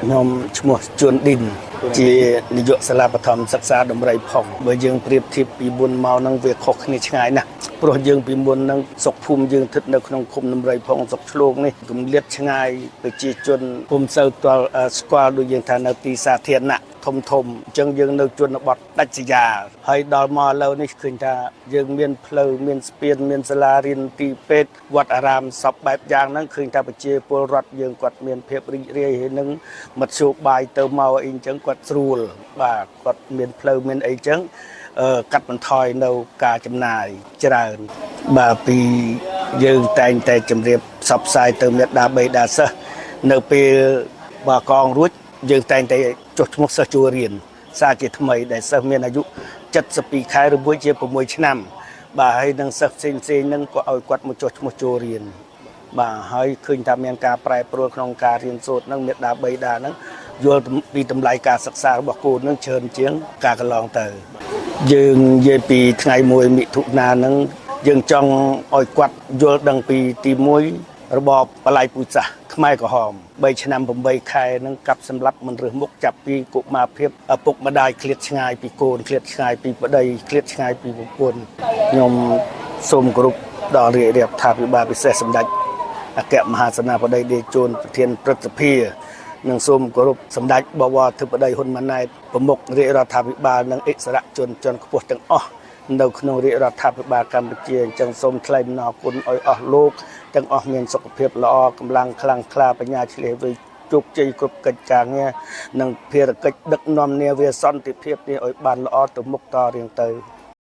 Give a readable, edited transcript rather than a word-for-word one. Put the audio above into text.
nhóm mua chuồn đinh chỉ dựa sẽ là thầm sắc xa đồng rây phòng bởi dương priệp thiệp bị buôn màu năng việc khó khăn ngay nè rồi dương bị buôn năng sọc phum dương thịt năng không khum đồng rây phòng sọc luôn này cũng liệt ngay bởi chỉ chuồn phum sâu toa square đôi dương thà nơi tì xa thiên nè thôm chân dương nơi chuồn nó bọt đạch chỉ già hay đòi mò lâu này khuyên ta dương miền phơi miền spiên miền sala riên tì petวัดอารามสอบแบบอย่างนั้นคืนตาปเจปลรัดยังกวดเมียนเพียบริเรียเห็นนึงมัดโชบายเติมเมาเองจังกวดรูลว่ากวดเมียนเพลเมียนเองจังกัดมันทอยនៅការចំណាយច្រើនបាទពីយើងតែងតែជម្រាបសពផ្សាយទៅមេដាបេដាសិស្សនៅពេលបើកងរួចយើងតែងតែចុះឈ្មោះសិស្សចូលរៀនសាជាថ្មីដែលសិស្សមានអាយុ72ខែឬមួយជា6ឆ្នាំបាទហើយនឹងសិស្សផ្សេងនឹងក៏ឲ្យគាត់មកចុះឈ្មោះចូលរៀនបាទហើយឃើញថាមានការប្រែប្រួលក្នុងការរៀនសូត្រនឹងមេដាបេដានឹងយល់ពីតម្លៃការសិក្សារបស់កូននឹងច្រើនជាងការកន្លងទៅយើងនិយាយពីថ្ងៃ1មិថុនានឹងយើងចង់ឲ្យគាត់យល់ដឹងពីទី1របបបល័យពូជសាសន៍ខ្មែរក្រហម3ឆ្នាំ8ខែនឹងកាប់សម្លាប់មិនរើសមុខចាប់ពីកុមារភាពឪពុកម្ដាយឃ្លាតឆ្ងាយពីកូនឃ្លាតឆ្ងាយពីប្តីឃ្លាតឆ្ងាយពីប្រពន្ធខ្ញុំសូមគោរពដល់រាជរដ្ឋាភិបាលពិសេសសម្ដេចអគ្គមហាសេនាបតីដេជោនប្រធានព្រឹទ្ធសភានិងសូមគោរពសម្ដេចបវរធិបតីហ៊ុនម៉ាណែតប្រមុខរាជរដ្ឋាភិបាលនិងអិសរាជជនជាន់ខ្ពស់ទាំងអស់នៅក្នុងរាជរដ្ឋាភិបាលកម្ពុជាអញ្ចឹងសូមថ្លែងអំណរគុណឲ្យអស់លោកទាំងអស់មានសុខភាពល្អកម្លាំងខ្លាំងក្លាបញ្ញាឆ្លៀសវៃជោគជ័យគ្រប់កិច្ចការងារនិងភារកិច្ចដឹកនាំនាវាសន្តិភាពនេះឲ្យបានល្អទៅមុខតរៀងទៅ